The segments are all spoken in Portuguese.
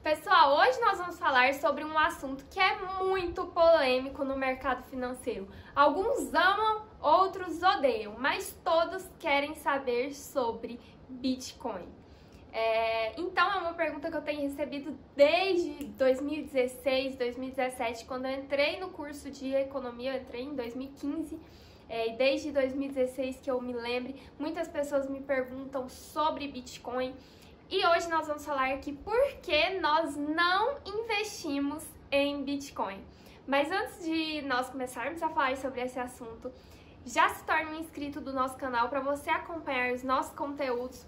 Pessoal, hoje nós vamos falar sobre um assunto que é muito polêmico no mercado financeiro. Alguns amam, outros odeiam, mas todos querem saber sobre Bitcoin. Então é uma pergunta que eu tenho recebido desde 2016, 2017, quando eu entrei no curso de economia, eu entrei em 2015. E desde 2016 que eu me lembre, muitas pessoas me perguntam sobre Bitcoin. E hoje nós vamos falar aqui por que nós não investimos em Bitcoin. Mas antes de nós começarmos a falar sobre esse assunto, já se torne um inscrito do nosso canal para você acompanhar os nossos conteúdos.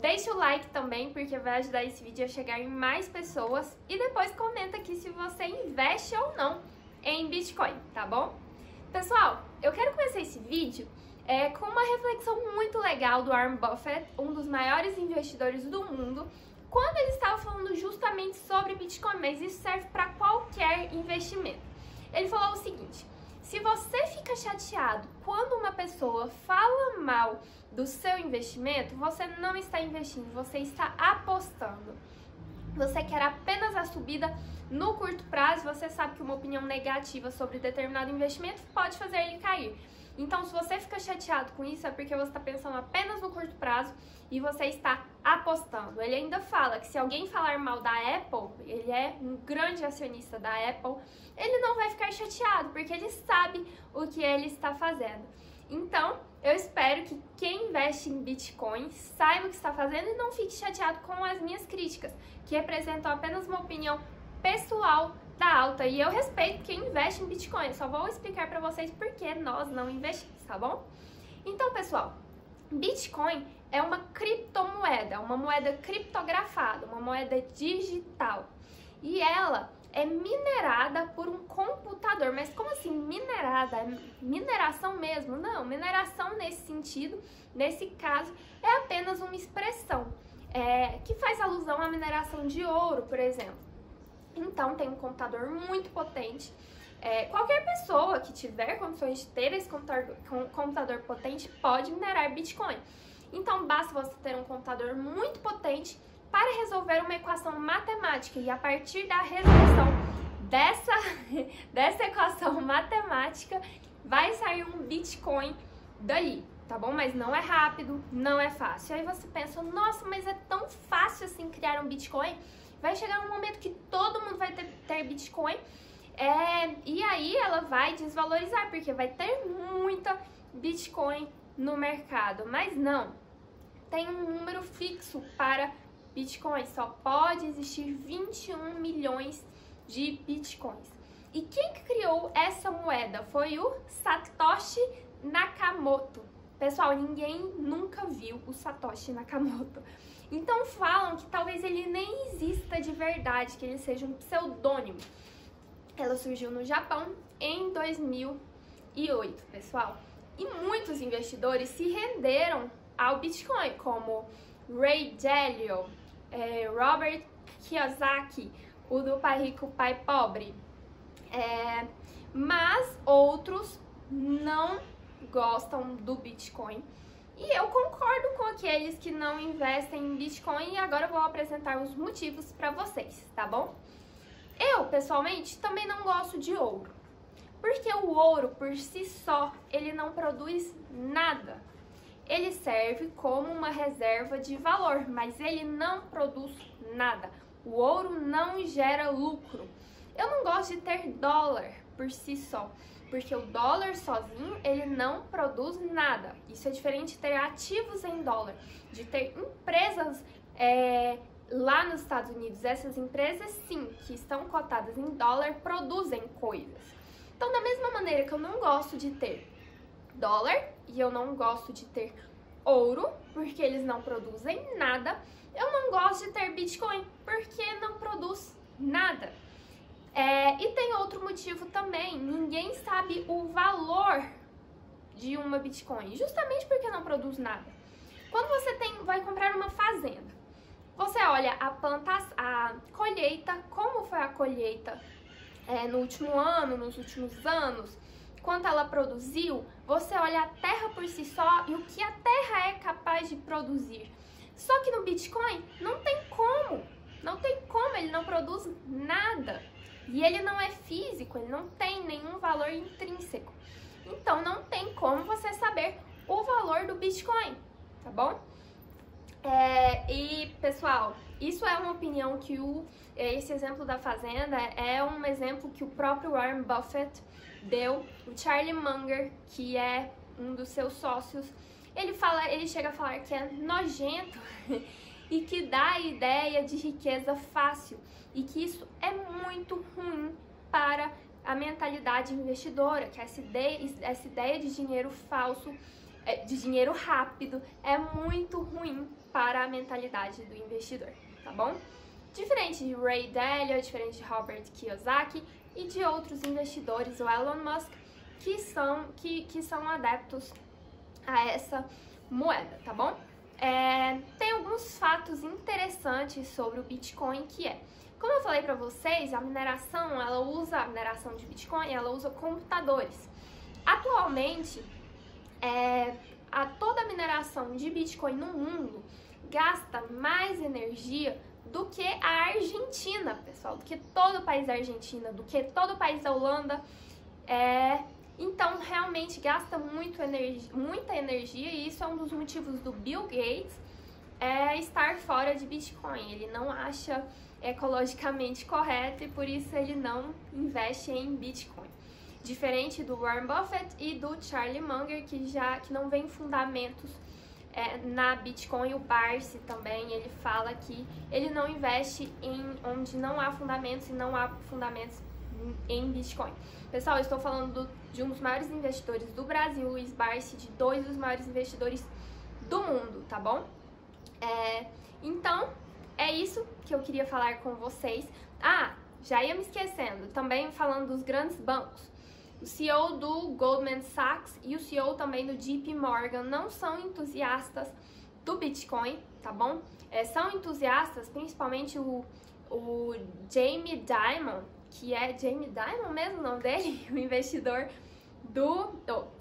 Deixe o like também, porque vai ajudar esse vídeo a chegar em mais pessoas. E depois comenta aqui se você investe ou não em Bitcoin, tá bom? Pessoal, eu quero começar esse vídeo com uma reflexão muito legal do Warren Buffett, um dos maiores investidores do mundo, quando ele estava falando justamente sobre Bitcoin, mas isso serve para qualquer investimento. Ele falou o seguinte: se você fica chateado quando uma pessoa fala mal do seu investimento, você não está investindo, você está apostando. Você quer apenas a subida no curto prazo, você sabe que uma opinião negativa sobre determinado investimento pode fazer ele cair. Então, se você fica chateado com isso, é porque você está pensando apenas no curto prazo e você está apostando. Ele ainda fala que se alguém falar mal da Apple, ele é um grande acionista da Apple, ele não vai ficar chateado, porque ele sabe o que ele está fazendo. Então, eu espero que quem investe em Bitcoin saiba o que está fazendo e não fique chateado com as minhas críticas, que representam apenas uma opinião pessoal da alta. E eu respeito quem investe em Bitcoin, eu só vou explicar para vocês por que nós não investimos, tá bom? Então, pessoal, Bitcoin é uma criptomoeda, uma moeda criptografada, uma moeda digital. E ela é minerada por um computador. Mas como assim minerada? É mineração mesmo? Não, mineração nesse sentido, nesse caso, é apenas uma expressão que faz alusão à mineração de ouro, por exemplo. Então, tem um computador muito potente. Qualquer pessoa que tiver condições de ter esse computador potente pode minerar Bitcoin. Então, basta você ter um computador muito potente para resolver uma equação matemática. E a partir da resolução dessa equação matemática, vai sair um Bitcoin dali, tá bom? Mas não é rápido, não é fácil. Aí você pensa, nossa, mas é tão fácil assim criar um Bitcoin? Vai chegar um momento que todo mundo vai ter Bitcoin e aí ela vai desvalorizar, porque vai ter muita Bitcoin no mercado. Mas não, tem um número fixo para Bitcoin, só pode existir 21 milhões de Bitcoins. E quem criou essa moeda foi o Satoshi Nakamoto. Pessoal, ninguém nunca viu o Satoshi Nakamoto. Então falam que talvez ele nem exista de verdade, que ele seja um pseudônimo. Ela surgiu no Japão em 2008, pessoal. E muitos investidores se renderam ao Bitcoin, como Ray Dalio, Robert Kiyosaki, o do Pai Rico, Pai Pobre. Mas outros não gostam do Bitcoin. E eu concordo com aqueles que não investem em Bitcoin e agora eu vou apresentar os motivos para vocês, tá bom? Eu, pessoalmente, também não gosto de ouro, porque o ouro, por si só, ele não produz nada. Ele serve como uma reserva de valor, mas ele não produz nada. O ouro não gera lucro. Eu não gosto de ter dólar por si só, porque o dólar sozinho, ele não produz nada. Isso é diferente de ter ativos em dólar, de ter empresas lá nos Estados Unidos. Essas empresas, sim, que estão cotadas em dólar, produzem coisas. Então, da mesma maneira que eu não gosto de ter dólar e eu não gosto de ter ouro, porque eles não produzem nada, eu não gosto de ter Bitcoin, porque não produz nada. E tem outro motivo também, ninguém sabe o valor de uma Bitcoin, justamente porque não produz nada. Quando você vai comprar uma fazenda, você olha a colheita, como foi a colheita no último ano, nos últimos anos, quanto ela produziu, você olha a terra por si só e o que a terra é capaz de produzir. Só que no Bitcoin não tem como ele não produzir nada. E ele não é físico, ele não tem nenhum valor intrínseco. Então não tem como você saber o valor do Bitcoin, tá bom? E pessoal, isso é uma opinião que esse exemplo da fazenda é um exemplo que o próprio Warren Buffett deu. O Charlie Munger, que é um dos seus sócios, ele chega a falar que é nojento e que dá a ideia de riqueza fácil e que isso é muito ruim para a mentalidade investidora, que essa ideia de dinheiro falso, de dinheiro rápido, é muito ruim para a mentalidade do investidor, tá bom? Diferente de Ray Dalio, diferente de Robert Kiyosaki e de outros investidores, o Elon Musk, que são adeptos a essa moeda, tá bom? Tem alguns fatos interessantes sobre o Bitcoin, que como eu falei para vocês, a mineração de Bitcoin, ela usa computadores. Atualmente, toda a mineração de Bitcoin no mundo gasta mais energia do que a Argentina, pessoal, do que todo o país da Argentina, do que todo o país da Holanda. Então, realmente gasta muita energia e isso é um dos motivos do Bill Gates estar fora de Bitcoin. Ele não acha ecologicamente correto e por isso ele não investe em Bitcoin. Diferente do Warren Buffett e do Charlie Munger, que não vem fundamentos na Bitcoin. O Barsi também, ele fala que ele não investe em onde não há fundamentos e não há fundamentos em Bitcoin. Pessoal, eu estou falando de um dos maiores investidores do Brasil, Luiz Barsi, de 2 dos maiores investidores do mundo, tá bom? Então, é isso que eu queria falar com vocês. Já ia me esquecendo, também falando dos grandes bancos. O CEO do Goldman Sachs e o CEO também do JP Morgan não são entusiastas do Bitcoin, tá bom? São entusiastas, principalmente o Jamie Dimon, que é Jamie Dimon mesmo o nome dele, o investidor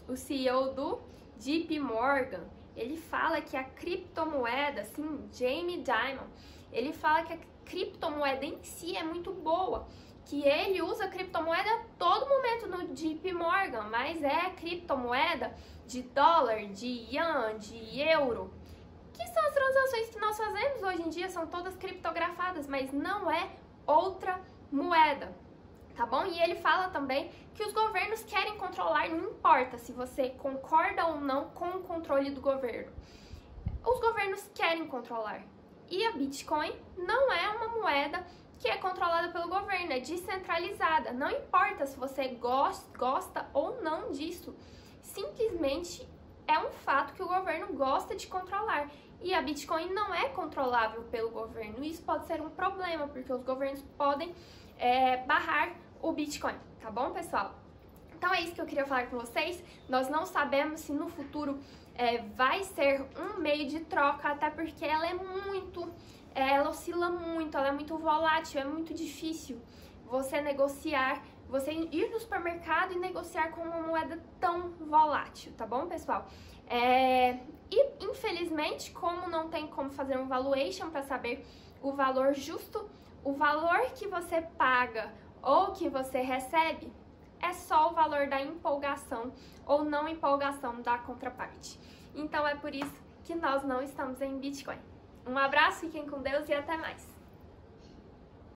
o CEO do JP Morgan. Ele fala que a criptomoeda, assim, Jamie Dimon, ele fala que a criptomoeda em si é muito boa, que ele usa criptomoeda a todo momento no JP Morgan, mas é criptomoeda de dólar, de yuan, de euro, que são as transações que nós fazemos hoje em dia, são todas criptografadas, mas não é outra moeda, tá bom? E ele fala também que os governos querem controlar, não importa se você concorda ou não com o controle do governo, os governos querem controlar. E a Bitcoin não é uma moeda que é controlada pelo governo, é descentralizada. Não importa se você gosta ou não disso, simplesmente é um fato que o governo gosta de controlar. E a Bitcoin não é controlável pelo governo. Isso pode ser um problema, porque os governos podem barrar o Bitcoin, tá bom, pessoal? Então é isso que eu queria falar com vocês. Nós não sabemos se no futuro vai ser um meio de troca, até porque ela ela oscila muito, ela é muito volátil, é muito difícil você negociar, você ir no supermercado e negociar com uma moeda tão volátil, tá bom, pessoal? E infelizmente, como não tem como fazer um valuation para saber o valor justo, o valor que você paga ou que você recebe é só o valor da empolgação ou não empolgação da contraparte. Então é por isso que nós não estamos em Bitcoin. Um abraço, fiquem com Deus e até mais!